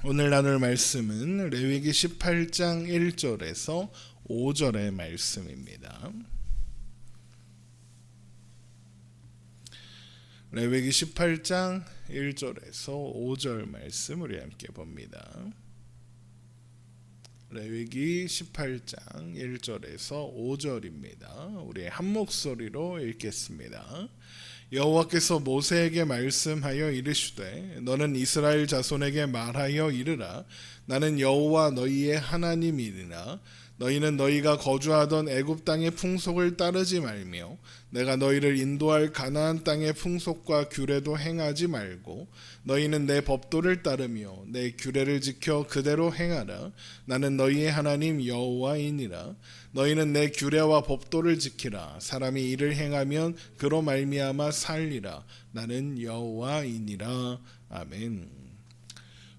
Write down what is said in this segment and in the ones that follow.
오늘 나눌 말씀은 레위기 18장 1절에서 5절의 말씀입니다. 레위기 18장 1절에서 5절 말씀 우리 함께 봅니다. 레위기 18장 1절에서 5절입니다. 우리 한 목소리로 읽겠습니다. 여호와께서 모세에게 말씀하여 이르시되 너는 이스라엘 자손에게 말하여 이르라. 나는 여호와 너희의 하나님이니라. 너희는 너희가 거주하던 애굽 땅의 풍속을 따르지 말며 내가 너희를 인도할 가나안 땅의 풍속과 규례도 행하지 말고 너희는 내 법도를 따르며 내 규례를 지켜 그대로 행하라. 나는 너희의 하나님 여호와이니라. 너희는 내 규례와 법도를 지키라. 사람이 이를 행하면 그로 말미암아 살리라. 나는 여호와이니라. 아멘.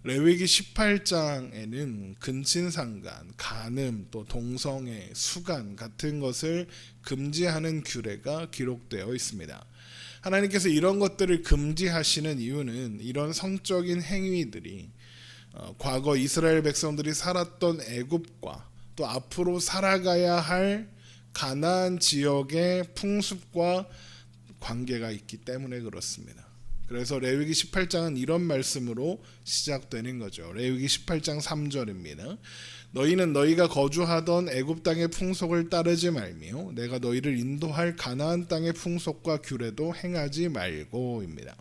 레위기 18장에는 근친상간, 간음, 또 동성애, 수간 같은 것을 금지하는 규례가 기록되어 있습니다. 하나님께서 이런 것들을 금지하시는 이유는 이런 성적인 행위들이 과거 이스라엘 백성들이 살았던 애굽과 또 앞으로 살아가야 할 가나안 지역의 풍습과 관계가 있기 때문에 그렇습니다. 그래서 레위기 18장은 이런 말씀으로 시작되는 거죠. 레위기 18장 3절입니다. 너희는 너희가 거주하던 애굽 땅의 풍속을 따르지 말며 내가 너희를 인도할 가나안 땅의 풍속과 규례도 행하지 말고입니다.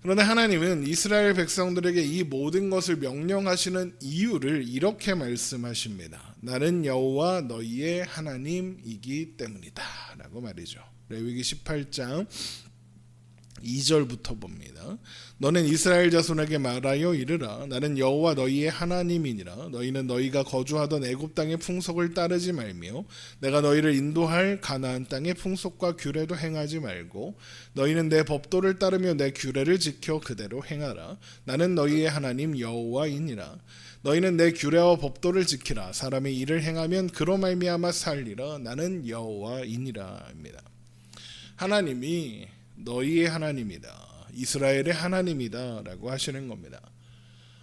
그런데 하나님은 이스라엘 백성들에게 이 모든 것을 명령하시는 이유를 이렇게 말씀하십니다. 나는 여호와 너희의 하나님이기 때문이다 라고 말이죠. 레위기 18장 2절부터 봅니다. 너는 이스라엘 자손에게 말하여 이르라. 나는 여호와 너희의 하나님이니라. 너희는 너희가 거주하던 애굽 땅의 풍속을 따르지 말며 내가 너희를 인도할 가나안 땅의 풍속과 규례도 행하지 말고 너희는 내 법도를 따르며 내 규례를 지켜 그대로 행하라. 나는 너희의 하나님 여호와이니라. 너희는 내 규례와 법도를 지키라. 사람이 이를 행하면 그로 말미암아 살리라. 나는 여호와이니라입니다. 하나님이 너희의 하나님이다. 이스라엘의 하나님이다 라고 하시는 겁니다.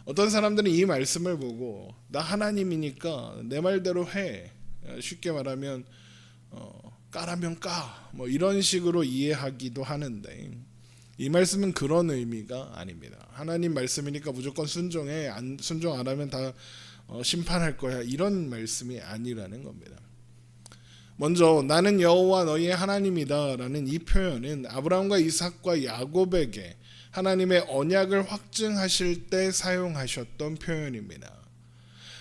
어떤 사람들은 이 말씀을 보고 나 하나님이니까 내 말대로 해. 쉽게 말하면 까라면 까. 뭐 이런 식으로 이해하기도 하는데 이 말씀은 그런 의미가 아닙니다. 하나님 말씀이니까 무조건 순종해. 순종 안 하면 다 심판할 거야. 이런 말씀이 아니라는 겁니다. 먼저 나는 여호와 너희의 하나님이다 라는 이 표현은 아브라함과 이삭과 야곱에게 하나님의 언약을 확증하실 때 사용하셨던 표현입니다.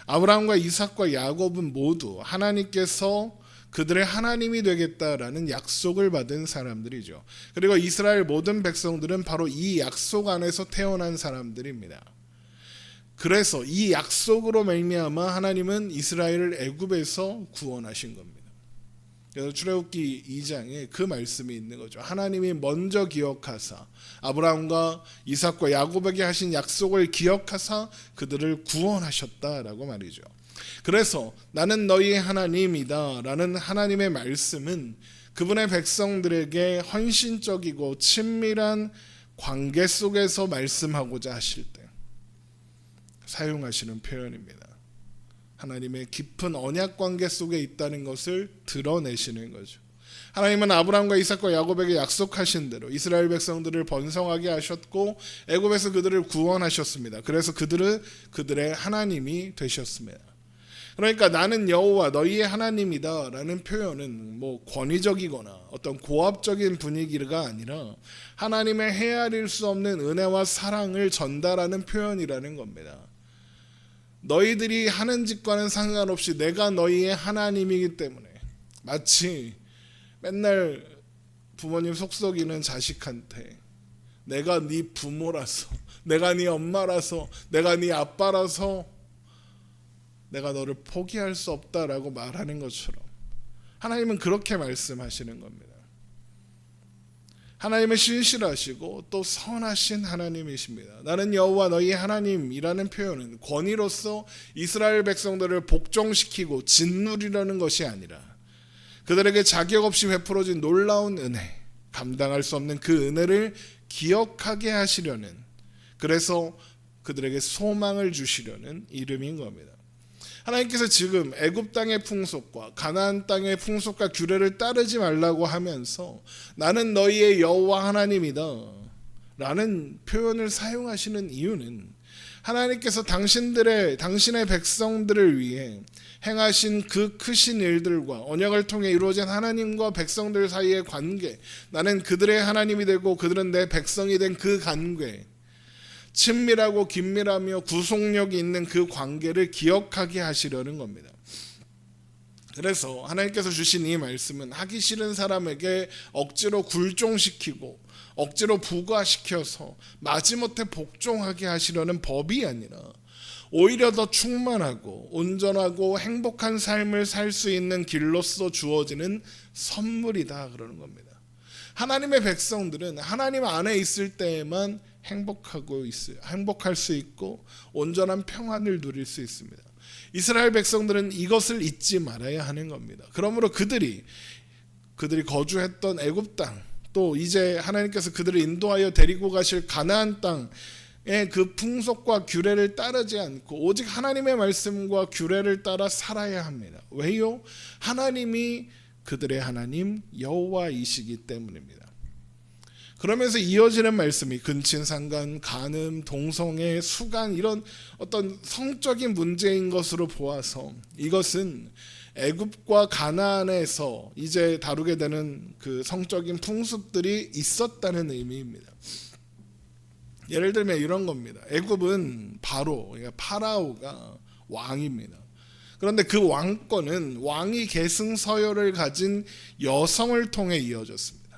아브라함과 이삭과 야곱은 모두 하나님께서 그들의 하나님이 되겠다라는 약속을 받은 사람들이죠. 그리고 이스라엘 모든 백성들은 바로 이 약속 안에서 태어난 사람들입니다. 그래서 이 약속으로 말미암아 하나님은 이스라엘을 애굽에서 구원하신 겁니다. 그래서 출애굽기 2장에 그 말씀이 있는 거죠. 하나님이 먼저 기억하사 아브라함과 이삭과 야곱에게 하신 약속을 기억하사 그들을 구원하셨다라고 말이죠. 그래서 나는 너희의 하나님이다 라는 하나님의 말씀은 그분의 백성들에게 헌신적이고 친밀한 관계 속에서 말씀하고자 하실 때 사용하시는 표현입니다. 하나님의 깊은 언약 관계 속에 있다는 것을 드러내시는 거죠. 하나님은 아브라함과 이삭과 야곱에게 약속하신 대로 이스라엘 백성들을 번성하게 하셨고 애굽에서 그들을 구원하셨습니다. 그래서 그들은 그들의 하나님이 되셨습니다. 그러니까 나는 여호와 너희의 하나님이다 라는 표현은 뭐 권위적이거나 어떤 고압적인 분위기가 아니라 하나님의 헤아릴 수 없는 은혜와 사랑을 전달하는 표현이라는 겁니다. 너희들이 하는 짓과는 상관없이 내가 너희의 하나님이기 때문에 마치 맨날 부모님 속썩이는 자식한테 내가 네 부모라서 내가 네 엄마라서 내가 네 아빠라서 내가 너를 포기할 수 없다라고 말하는 것처럼 하나님은 그렇게 말씀하시는 겁니다. 하나님은 신실하시고 또 선하신 하나님이십니다. 나는 여호와 너희의 하나님이라는 표현은 권위로서 이스라엘 백성들을 복종시키고 짓누리려는 것이 아니라 그들에게 자격 없이 베풀어진 놀라운 은혜, 감당할 수 없는 그 은혜를 기억하게 하시려는, 그래서 그들에게 소망을 주시려는 이름인 겁니다. 하나님께서 지금 애굽 땅의 풍속과 가나안 땅의 풍속과 규례를 따르지 말라고 하면서 나는 너희의 여호와 하나님이다 라는 표현을 사용하시는 이유는 하나님께서 당신의 백성들을 위해 행하신 그 크신 일들과 언약을 통해 이루어진 하나님과 백성들 사이의 관계, 나는 그들의 하나님이 되고 그들은 내 백성이 된 그 관계, 친밀하고 긴밀하며 구속력이 있는 그 관계를 기억하게 하시려는 겁니다. 그래서 하나님께서 주신 이 말씀은 하기 싫은 사람에게 억지로 굴종시키고 억지로 부과시켜서 마지못해 복종하게 하시려는 법이 아니라 오히려 더 충만하고 온전하고 행복한 삶을 살 수 있는 길로서 주어지는 선물이다 그러는 겁니다. 하나님의 백성들은 하나님 안에 있을 때에만 행복할 수 있고 온전한 평안을 누릴 수 있습니다. 이스라엘 백성들은 이것을 잊지 말아야 하는 겁니다. 그러므로 그들이 거주했던 애굽 땅, 또 이제 하나님께서 그들을 인도하여 데리고 가실 가나안 땅의 그 풍속과 규례를 따르지 않고 오직 하나님의 말씀과 규례를 따라 살아야 합니다. 왜요? 하나님이 그들의 하나님 여호와이시기 때문입니다. 그러면서 이어지는 말씀이 근친상간, 간음, 동성애, 수간 이런 어떤 성적인 문제인 것으로 보아서 이것은 애굽과 가나안에서 이제 다루게 되는 그 성적인 풍습들이 있었다는 의미입니다. 예를 들면 이런 겁니다. 애굽은 그러니까 파라오가 왕입니다. 그런데 그 왕권은 왕위 계승 서열을 가진 여성을 통해 이어졌습니다.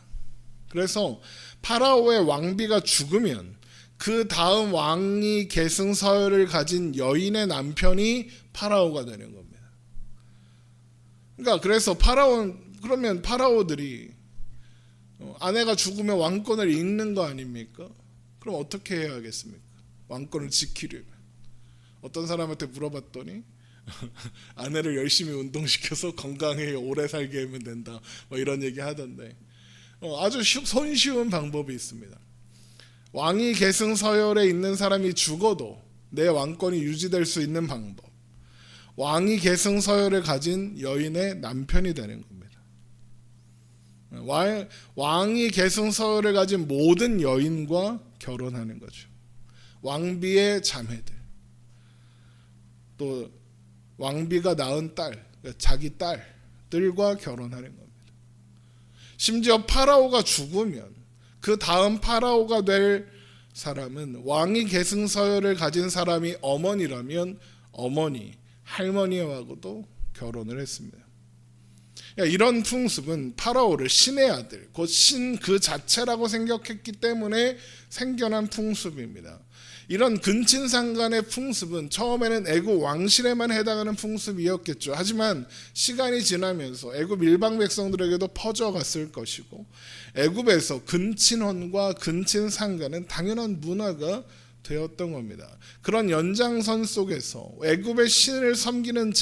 그래서 파라오의 왕비가 죽으면 그 다음 왕위 계승 서열을 가진 여인의 남편이 파라오가 되는 겁니다. 그러니까 그래서 파라오들이 아내가 죽으면 왕권을 잃는 거 아닙니까? 그럼 어떻게 해야 하겠습니까? 왕권을 지키려면 어떤 사람한테 물어봤더니 아내를 열심히 운동시켜서 건강하게 오래 살게 하면 된다 뭐 이런 얘기 하던데 아주 손쉬운 방법이 있습니다. 왕위 계승 서열에 있는 사람이 죽어도 내 왕권이 유지될 수 있는 방법, 왕위 계승 서열을 가진 여인의 남편이 되는 겁니다. 왕위 계승 서열을 가진 모든 여인과 결혼하는 거죠. 왕비의 자매들, 또 왕비가 낳은 딸, 자기 딸들과 결혼하는 겁니다. 심지어 파라오가 죽으면 그 다음 파라오가 될 사람은 왕위 계승 서열을 가진 사람이 어머니라면 어머니, 할머니하고도 결혼을 했습니다. 이런 풍습은 파라오를 신의 아들, 곧 신 그 자체라고 생각했기 때문에 생겨난 풍습입니다. 이런 근친상간의 풍습은 처음에는 애굽 왕실에만 해당하는 풍습이었겠죠. 하지만 시간이 지나면서 애굽 일방 백성들에게도 퍼져갔을 것이고 애굽에서 근친혼과 근친상간은 당연한 문화가 되었던 겁니다. 그런 연장선 속에서 애굽의 신을 섬기는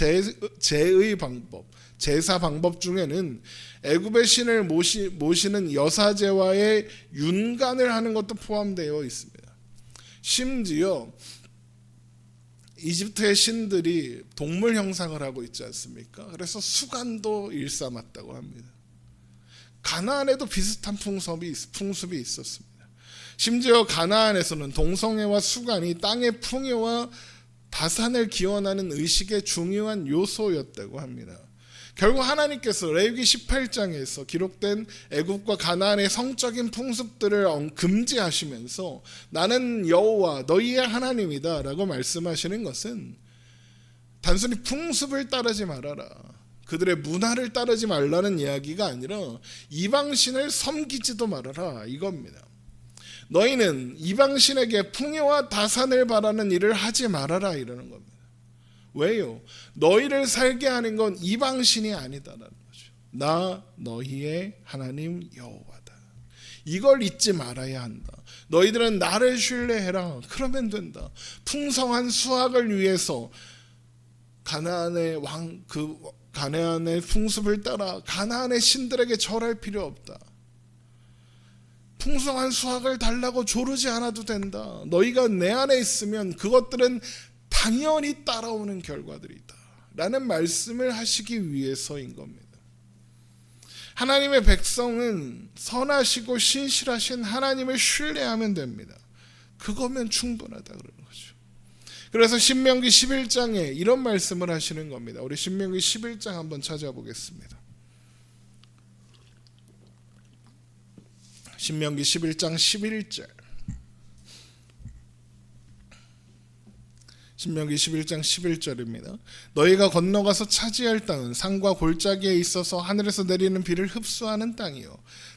제의 방법, 제사 방법 중에는 애굽의 신을 모시는 여사제와의 윤관을 하는 것도 포함되어 있습니다. 심지어 이집트의 신들이 동물 형상을 하고 있지 않습니까? 그래서 수간도 일삼았다고 합니다. 가나안에도 비슷한 풍습이 있었습니다. 심지어 가나안에서는 동성애와 수간이 땅의 풍요와 다산을 기원하는 의식의 중요한 요소였다고 합니다. 결국 하나님께서 레위기 18장에서 기록된 애굽과 가나안의 성적인 풍습들을 금지하시면서 나는 여호와 너희의 하나님이다 라고 말씀하시는 것은 단순히 풍습을 따르지 말아라, 그들의 문화를 따르지 말라는 이야기가 아니라 이방신을 섬기지도 말아라 이겁니다. 너희는 이방신에게 풍요와 다산을 바라는 일을 하지 말아라 이러는 겁니다. 왜요? 너희를 살게 하는 건 이방신이 아니다라는 거죠. 나 너희의 하나님 여호와다. 이걸 잊지 말아야 한다. 너희들은 나를 신뢰해라. 그러면 된다. 풍성한 수확을 위해서 가나안의 가나안의 풍습을 따라 가나안의 신들에게 절할 필요 없다. 풍성한 수확을 달라고 조르지 않아도 된다. 너희가 내 안에 있으면 그것들은 당연히 따라오는 결과들이다 라는 말씀을 하시기 위해서인 겁니다. 하나님의 백성은 선하시고 신실하신 하나님을 신뢰하면 됩니다. 그거면 충분하다 그러는 거죠. 그래서 신명기 11장에 이런 말씀을 하시는 겁니다. 우리 신명기 11장 한번 찾아보겠습니다. 신명기 11장 11절. 신명기 11장 11절입니다. 너희가 건너가서 차지할 땅은 산과 골짜기에 있어서 하늘에서 내리는 비를 흡수하는 땅이요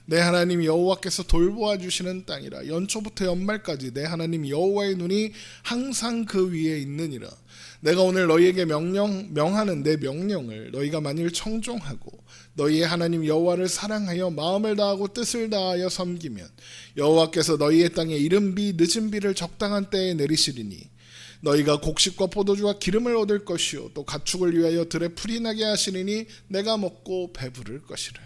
내 하나님 여호와께서 돌보아 주시는 땅이라. 연초부터 연말까지 내 하나님 여호와의 눈이 항상 그 위에 있느니라. 내가 오늘 너희에게 명하는 내 명령을 너희가 만일 청종하고 너희의 하나님 여호와를 사랑하여 마음을 다하고 뜻을 다하여 섬기면 여호와께서 너희의 땅에 이른 비 늦은 비를 적당한 때에 내리시리니 너희가 곡식과 포도주와 기름을 얻을 것이요 또 가축을 위하여 들에 풀이 나게 하시리니 내가 먹고 배부를 것이라.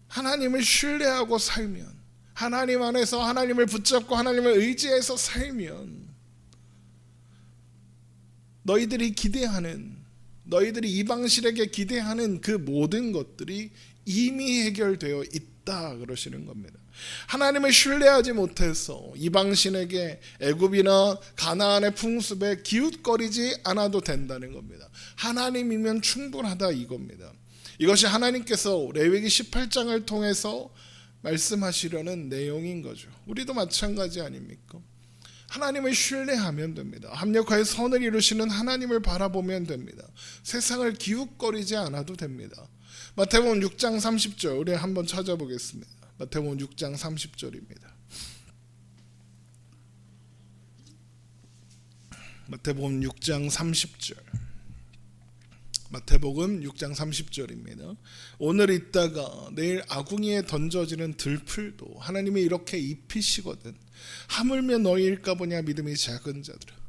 하나님을 신뢰하고 살면, 하나님 안에서 하나님을 붙잡고 하나님을 의지해서 살면 너희들이 기대하는, 너희들이 이방신에게 기대하는 그 모든 것들이 이미 해결되어 있다 그러시는 겁니다. 하나님을 신뢰하지 못해서 이방신에게 애굽이나 가나안의 풍습에 기웃거리지 않아도 된다는 겁니다. 하나님이면 충분하다 이겁니다. 이것이 하나님께서 레위기 18장을 통해서 말씀하시려는 내용인 거죠. 우리도 마찬가지 아닙니까? 하나님을 신뢰하면 됩니다. 합력하여 선을 이루시는 하나님을 바라보면 됩니다. 세상을 기웃거리지 않아도 됩니다. 마태복음 6장 30절 우리 한번 찾아보겠습니다. 마태복음 6장 30절입니다. 마태복음 6장 30절. 마태복음 6장 30절입니다. 오늘 있다가 내일 아궁이에 던져지는 들풀도 하나님이 이렇게 입히시거든 하물며 너희일까 보냐 믿음이 작은 자들아.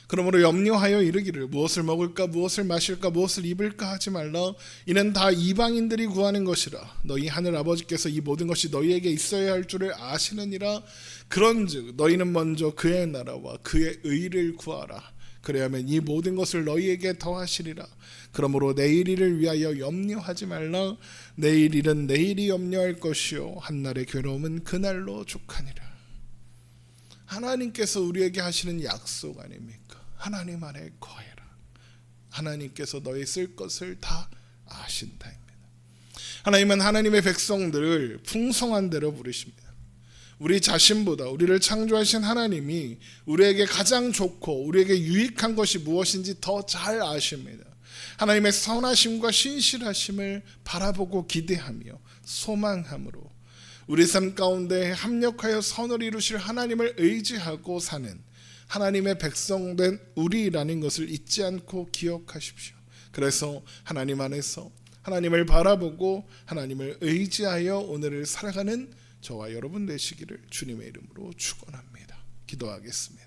그러므로 염려하여 이르기를 무엇을 먹을까 무엇을 마실까 무엇을 입을까 하지 말라. 이는 다 이방인들이 구하는 것이라. 너희 하늘 아버지께서 이 모든 것이 너희에게 있어야 할 줄을 아시느니라. 그런즉 너희는 먼저 그의 나라와 그의 의를 구하라. 그래야면 이 모든 것을 너희에게 더하시리라. 그러므로 내일 일을 위하여 염려하지 말라. 내일 일은 내일이 염려할 것이요 한날의 괴로움은 그날로 족하니라. 하나님께서 우리에게 하시는 약속 아닙니까? 하나님 안에 거해라. 하나님께서 너희 쓸 것을 다 아신다입니다. 하나님은 하나님의 백성들을 풍성한 대로 부르십니다. 우리 자신보다 우리를 창조하신 하나님이 우리에게 가장 좋고 우리에게 유익한 것이 무엇인지 더 잘 아십니다. 하나님의 선하심과 신실하심을 바라보고 기대하며 소망함으로 우리 삶 가운데 합력하여 선을 이루실 하나님을 의지하고 사는 하나님의 백성된 우리라는 것을 잊지 않고 기억하십시오. 그래서 하나님 안에서 하나님을 바라보고 하나님을 의지하여 오늘을 살아가는 저와 여러분 되시기를 주님의 이름으로 축원합니다. 기도하겠습니다.